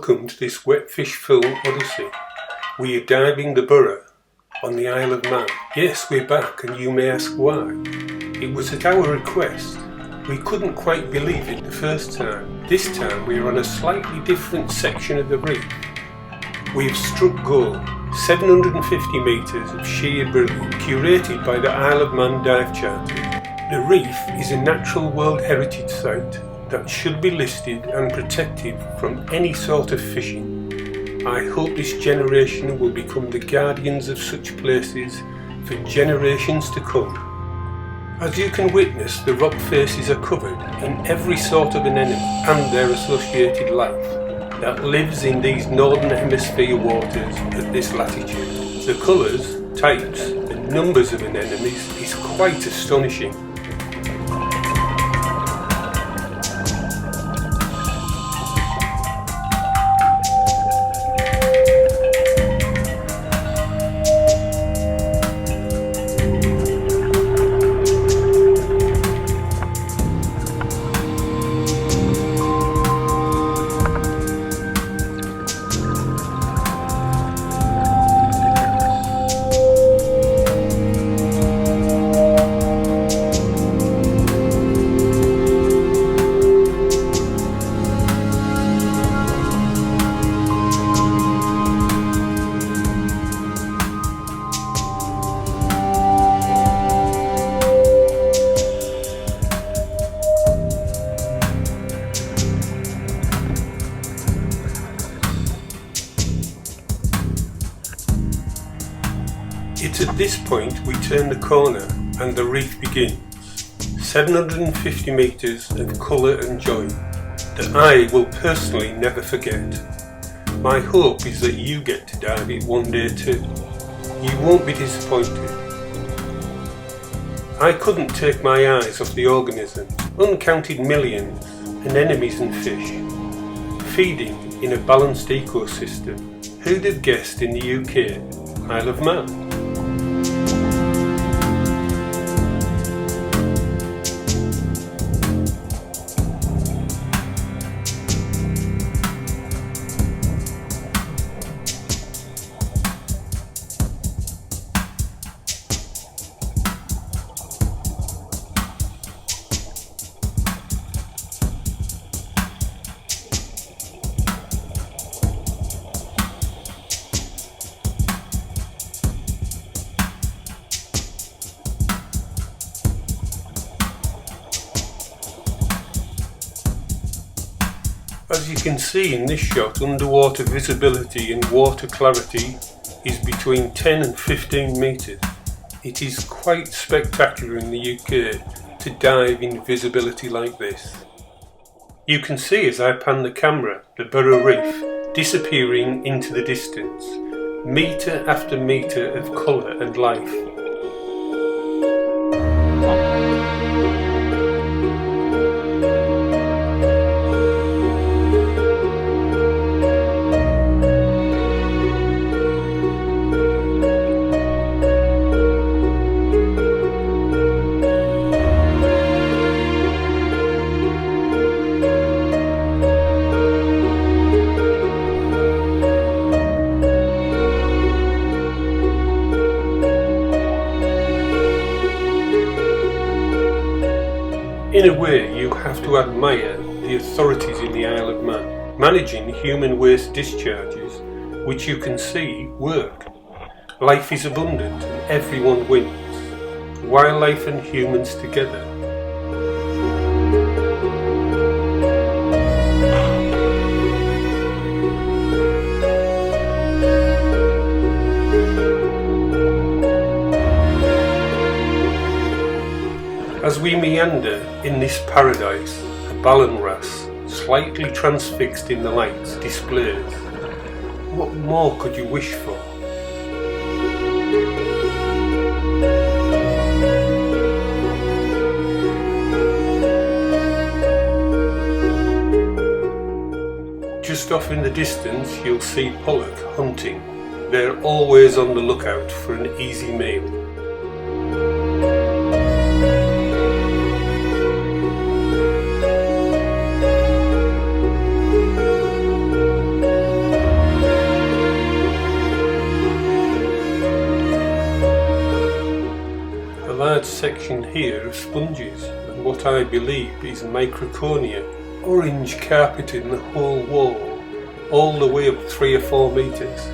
Welcome to this wet fish film odyssey. We are diving the Burroo on the Isle of Man. Yes, we're back, and you may ask why. It was at our request. We couldn't quite believe it the first time. This time we are on a slightly different section of the reef. We have struck gold, 750 metres of sheer Burroo, curated by the Isle of Man Dive Charter. The reef is a natural World Heritage Site that should be listed and protected from any sort of fishing. I hope this generation will become the guardians of such places for generations to come. As you can witness, the rock faces are covered in every sort of anemone and their associated life that lives in these northern hemisphere waters at this latitude. The colours, types and numbers of anemones is quite astonishing. It's at this point we turn the corner and the reef begins. 750 metres of colour and joy that I will personally never forget. My hope is that you get to dive it one day too. You won't be disappointed. I couldn't take my eyes off the organisms, uncounted millions, anemones and fish, feeding in a balanced ecosystem. Who'd have guessed in the UK, Isle of Man? As you can see in this shot, underwater visibility and water clarity is between 10 and 15 metres. It is quite spectacular in the UK to dive in visibility like this. You can see as I pan the camera the Burroo reef disappearing into the distance, metre after metre of colour and life. In a way, you have to admire the authorities in the Isle of Man, managing human waste discharges, which you can see work. Life is abundant and everyone wins. Wildlife and humans together. As we meander in this paradise, a ballan wrasse, slightly transfixed in the lights, displays. What more could you wish for? Just off in the distance you'll see pollock hunting. They're always on the lookout for an easy meal. large section here of sponges and what I believe is microconia, orange carpeting the whole wall, all the way up 3 or 4 metres.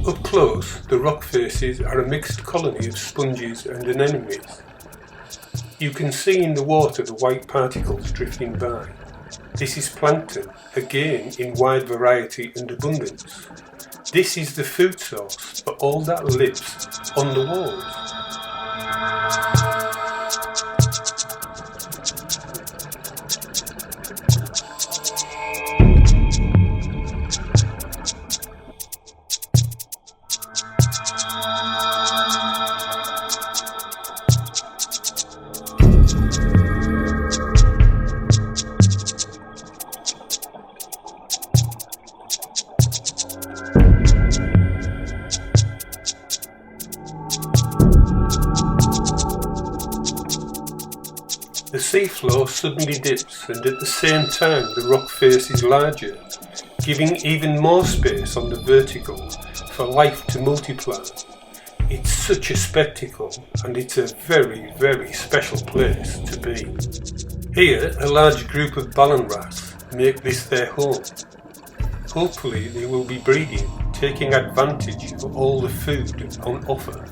Up close, the rock faces are a mixed colony of sponges and anemones. You can see in the water the white particles drifting by. This is plankton, again in wide variety and abundance. This is the food source for all that lives on the walls. The seafloor suddenly dips and at the same time the rock face is larger, giving even more space on the vertical for life to multiply. It's such a spectacle and it's a very, very special place to be. Here a large group of ballan wrasse make this their home. Hopefully they will be breeding, taking advantage of all the food on offer.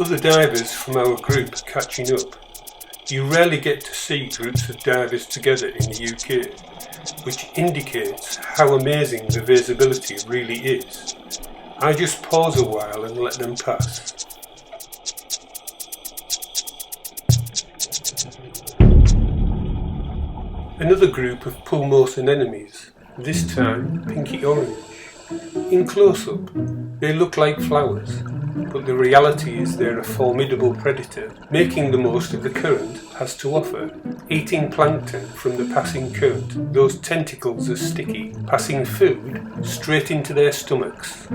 Other divers from our group are catching up. You rarely get to see groups of divers together in the UK, which indicates how amazing the visibility really is. I just pause a while and let them pass. Another group of pulmose anemones, this time pinky orange. In close-up, they look like flowers, but the reality is they're a formidable predator, making the most of the current has to offer, eating plankton from the passing current. Those tentacles are sticky, passing food straight into their stomachs.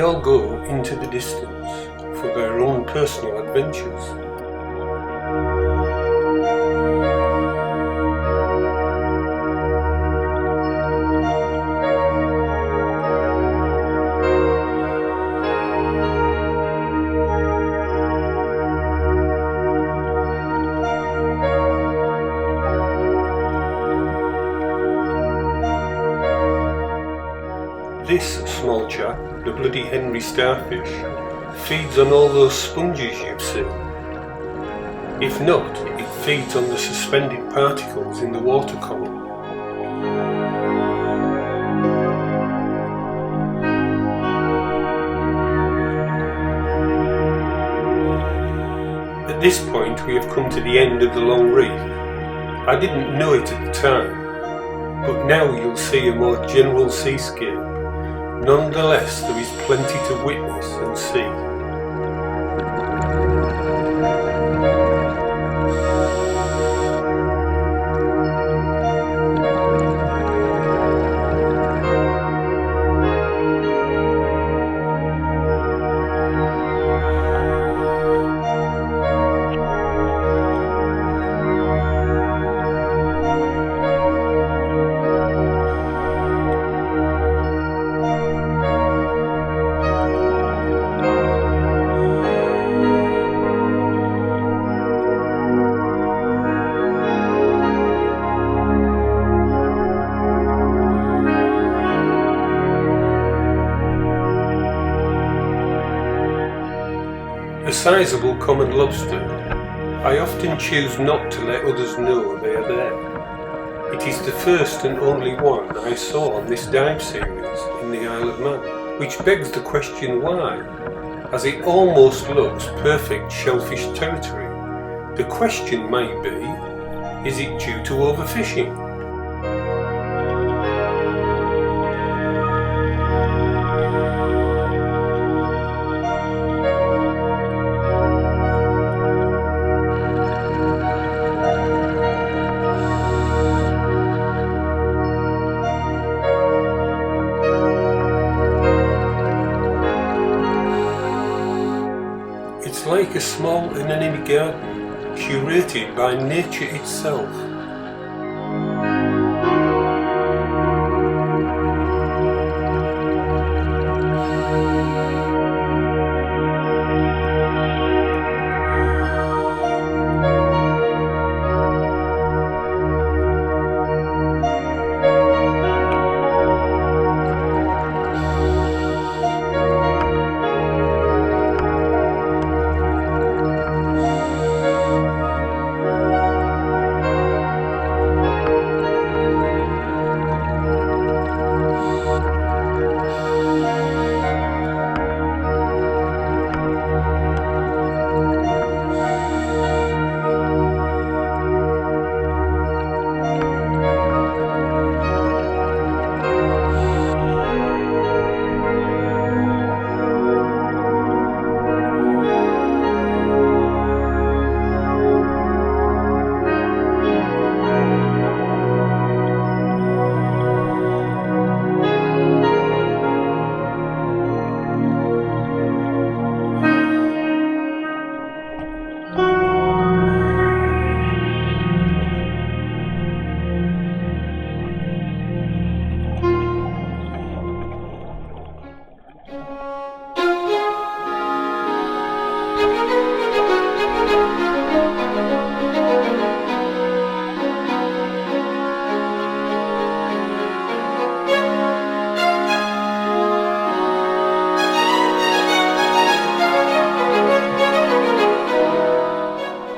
all go into the distance for their own personal adventures. This small chap, the bloody Henry starfish, feeds on all those sponges you've seen. If not, it feeds on the suspended particles in the water column. At this point we have come to the end of the long reef. I didn't know it at the time, but now you'll see a more general seascape. Nonetheless, there is plenty to witness and see. A sizable common lobster. I often choose not to let others know they are there. It is the first and only one I saw on this dive series in the Isle of Man, which begs the question why, as it almost looks perfect shellfish territory. The question might be, is it due to overfishing? It's like a small anemone garden, curated by nature itself.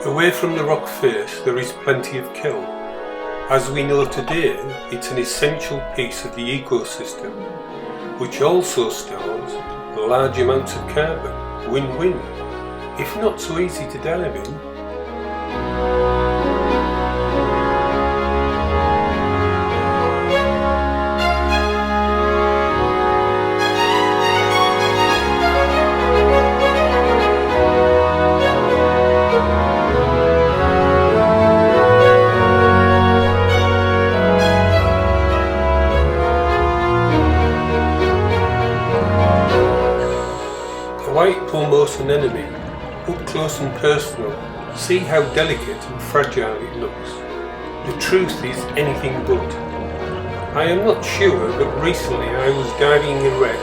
Away from the rock face there is plenty of kelp. As we know today, it's an essential piece of the ecosystem, which also stores large amounts of carbon. Win-win, if not so easy to dive in. close an enemy, up close and personal, see how delicate and fragile it looks. The truth is anything but. I am not sure, but recently I was diving a wreck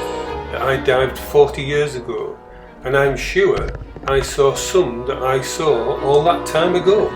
that I dived 40 years ago, and I'm sure I saw some that I saw all that time ago.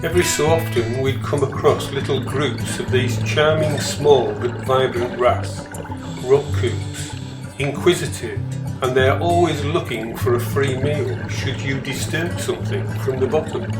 Every so often we'd come across little groups of these charming small but vibrant wrasse, rock coots, inquisitive, and they're always looking for a free meal should you disturb something from the bottom.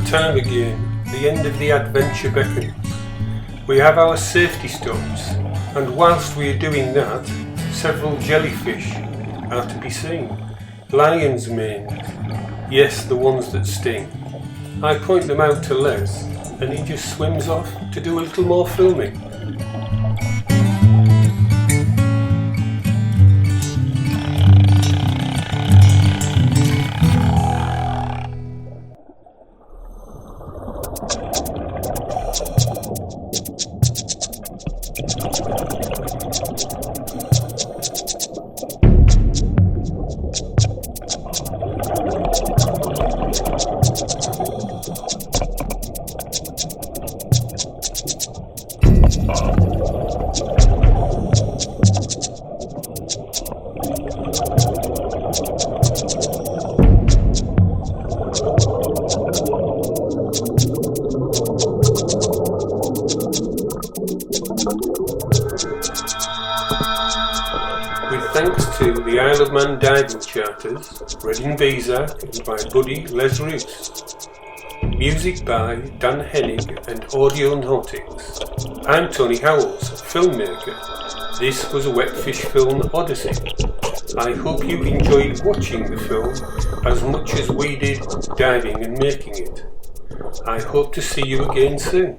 time again, the end of the adventure beckons. We have our safety stops, and whilst we are doing that, several jellyfish are to be seen. Lion's manes, yes, the ones that sting. I point them out to Les, and he just swims off to do a little more filming. With thanks to the Isle of Man diving charters, Reading Visa, and my buddy Les Roos. Music by Dan Hennig and Audio Nautics. I'm Tony Howells, filmmaker. This was a Wetfish Film Odyssey. I hope you enjoyed watching the film as much as we did diving and making it. I hope to see you again soon.